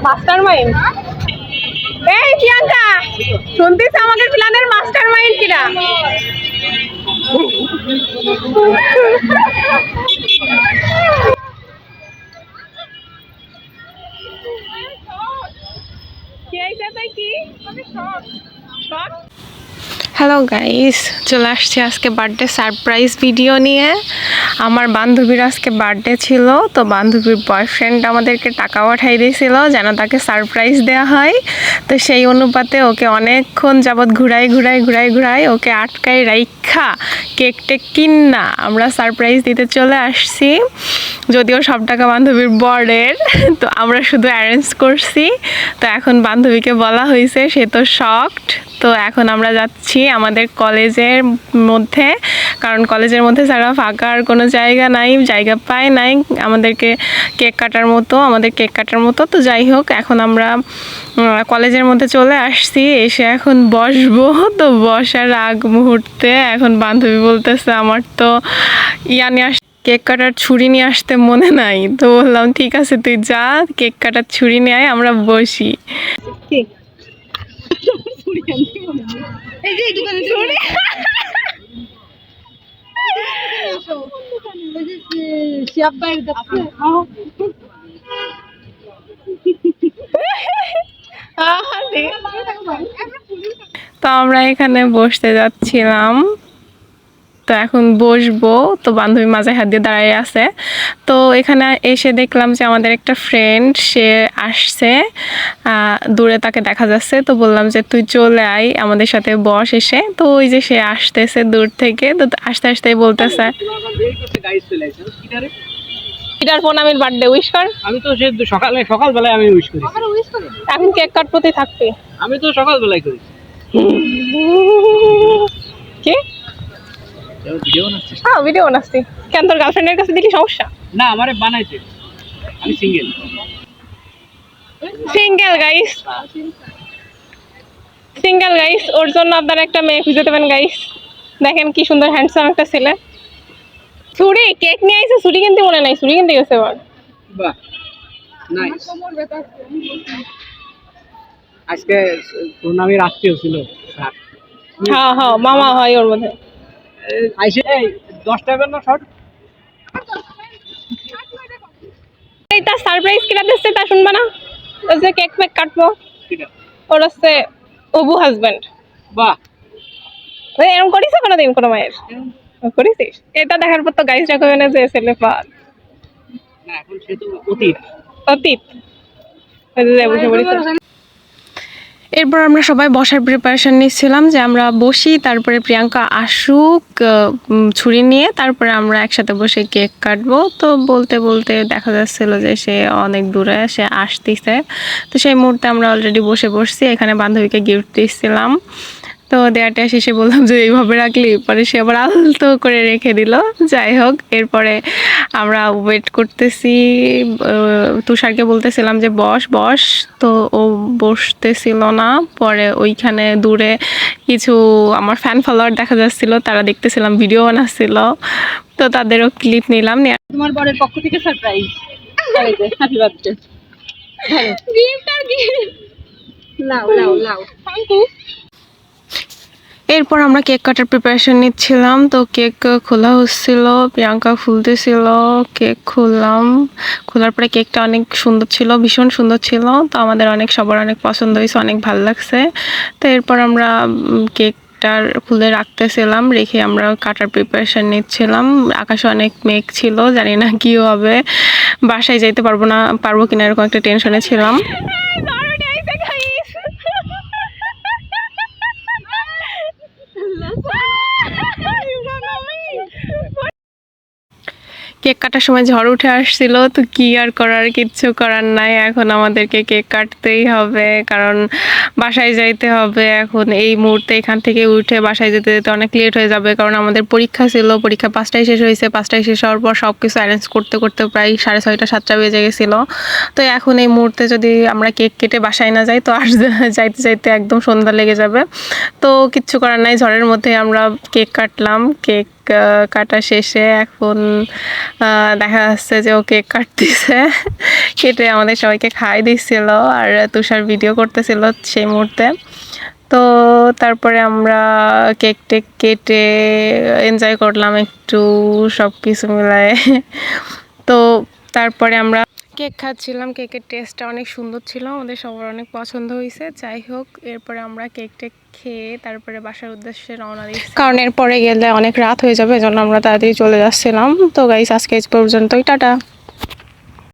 Mastermind. এই প্রিয়াঙ্কা, শুনতিস আমাদের প্ল্যানের মাস্টারমাইন্ড কিরা? হ্যালো গাইস, চলে আসছি আজকে বার্থডে সারপ্রাইজ ভিডিও নিয়ে। আমার বান্ধবীর আজকে বার্থডে ছিল, তো বান্ধবীর বয়ফ্রেন্ড আমাদেরকে টাকা পাঠাই দিয়েছিল যেন তাকে সারপ্রাইজ দেওয়া হয়। তো সেই অনুপাতে ওকে অনেকক্ষণ যাবৎ ঘুরাই ওকে আটকাই রাইখা কেক টেক কিনা আমরা সারপ্রাইজ দিতে চলে আসছি। যদিও সব টাকা বান্ধবীর বরের, তো আমরা শুধু অ্যারেঞ্জ করছি। তো এখন বান্ধবীকে বলা হয়েছে, সে তো শকড। তো এখন আমরা যাচ্ছি আমাদের কলেজের মধ্যে, কারণ কলেজের মধ্যে ছাড়া ফাঁকা আর কোনো জায়গা পায় নাই আমাদেরকে কেক কাটার মতো। তো যাই হোক, এখন আমরা কলেজের মধ্যে চলে আসছি, এসে এখন বসবো। তো বসার আগ মুহূর্তে এখন বান্ধবী বলতেছে আমার তো কেক কাটার ছুরি নিয়ে আসতে মনে নাই। তো বললাম ঠিক আছে, তুই যা কেক কাটার ছুরি নিয়ে আয়, আমরা বসি। তো আমরা এখানে বসতে যাচ্ছিলাম, তো এখন বসবো। তো বান্ধবী মাঝে হাত দিয়ে দাঁড়িয়ে আছে। তো এখানে এসে দেখলাম যে আমাদের একটা ফ্রেন্ড সে আসছে, দূরে তাকে দেখা যাচ্ছে। তো বললাম যে তুই চলে আয় আমাদের সাথে বস এসে। তো ওই যে সে আসতেছে দূর থেকে, তো আস্তে আস্তেই বলতেছে এটার প্রণামের বার্থডে উইশ কর। আমি তো সে সকালবেলায় আমি উইশ করি। এখন কেক কাটতে থাকবে। আমি তো সকালবেলায় করি। কি ভিডিও বানাচ্ছি কেন? তোর গার্লফ্রেন্ডের কাছে দিলি সমস্যা? না, আমারে বানাইছে, আমি সিঙ্গেল গাইস। ওর জন্য আপনারা একটা মেয়ে খুঁজে দেবেন গাইস। দেখেন কি সুন্দর হ্যান্ডসাম একটা ছেলে। ছুরি কেক নিয়ে আইছে, ছুরি কিনতে মনে নাই, ছুরি কিনতে গেছে এবার। বাহ, নাইস। আজকে প্রণামীর আত্মীয় ছিল। হ্যাঁ মামা হয় ওর মধ্যে। আইসে 10 টাকা না শর্ট। এই তার সারপ্রাইজ কিনা দিচ্ছে তা শুনবা না? ওই যে কেক মেক কাটবো, ওর হচ্ছে অবু হাজবেন্ড। বাহ, এরকম করিস কোনোদিন কোনো মায়ের? করেছিস? এটা দেখার পর তো গাইস রাখবে না যে ছেলে পাল। না, এখন সে তো অতীত। এরপর আমরা সবাই বসার প্রিপারেশন নিচ্ছিলাম যে আমরা বসি, তারপরে প্রিয়াঙ্কা আসুক ছুরি নিয়ে, তারপরে আমরা একসাথে বসে কেক কাটবো। তো বলতে বলতে দেখা যাচ্ছিল যে সে অনেক দূরে, সে আসতেছে। তো সেই মুহূর্তে আমরা অলরেডি বসছি। এখানে বান্ধবীকে গিফট দিচ্ছিলাম। তো দেয়াটা শেষে বললাম যে এইভাবে রাখলি, পরে সে আবার আলতো করে রেখে দিল। যাই হোক, এরপরে আমরা ওয়েট করতেছি। তুষারকে বলতেছিলাম যে বস, তো ও বসতেছিল না। পরে ওইখানে দূরে কিছু আমার ফ্যান ফলোয়ার দেখা যাচ্ছিল, তারা দেখতেছিলাম ভিডিও বানাচ্ছিল। তো তাদেরও ক্লিপ নিলাম। তোমার বরের পক্ষ থেকে সারপ্রাইজ, হ্যাপি বার্থডে। লাও এরপর আমরা কেক কাটার প্রিপারেশন নিচ্ছিলাম। তো কেক খোলা হচ্ছিল, প্রিয়াঙ্কা খুলতেছিল, কেক খোলার পরে কেকটা অনেক সুন্দর ছিল, ভীষণ সুন্দর ছিল। তো আমাদের সবার অনেক পছন্দ হয়েছে, অনেক ভালো লাগছে। তো এরপর আমরা কেকটার খুলে রাখতেছিলাম, রেখে আমরা কাটার প্রিপারেশন নিচ্ছিলাম। আকাশে অনেক মেঘ ছিল, জানি না কি হবে, বাসায় যাইতে পারবো কিনা এরকম একটা টেনশনে ছিলাম। কেক কাটার সময় ঝড় উঠে আসছিল, তো কি আর করার, কিচ্ছু করার নাই। এখন আমাদেরকে কেক কাটতেই হবে, কারণ বাসায় যাইতে হবে। এখন এই মুহূর্তে এখান থেকে উঠে বাসায় যেতে যেতে অনেক লেট হয়ে যাবে, কারণ আমাদের পরীক্ষা ছিল। পরীক্ষা 5টায় শেষ হয়েছে। 5টায় শেষ হওয়ার পর সব কিছু অ্যারেঞ্জ করতে প্রায় 6:30 7টা বেজে গেছিলো। তো এখন এই মুহূর্তে যদি আমরা কেক কেটে বাসায় না যাই, তো আর যাইতে একদম সন্ধ্যা লেগে যাবে। তো কিচ্ছু করার নাই, ঝড়ের মধ্যে আমরা কেক কাটলাম। কেক কাটা শেষে এখন দেখা যাচ্ছে যে ও কেক কাটতেছে। কেটে আমাদের সবাইকে খাওয়াই দিচ্ছিল আর তুষার ভিডিও করতেছিল সেই মুহূর্তে। তো তারপরে আমরা কেক টেক কেটে এনজয় করলাম একটু সব কিছু মিলায়ে। তো তারপরে আমরা কেক খাচ্ছিলাম, কেকের টেস্টটা অনেক সুন্দর ছিল, আমাদের সবার অনেক পছন্দ হয়েছে। যাই হোক, এরপরে আমরা কেক টেক খেয়ে তারপরে বাসার উদ্দেশ্যে রওনা দিচ্ছি, কারণ এরপরে গেলে অনেক রাত হয়ে যাবে, এজন্য আমরা তাড়াতাড়ি চলে যাচ্ছিলাম। তো গাইস, আজকে এই পর্যন্তই, টাটা।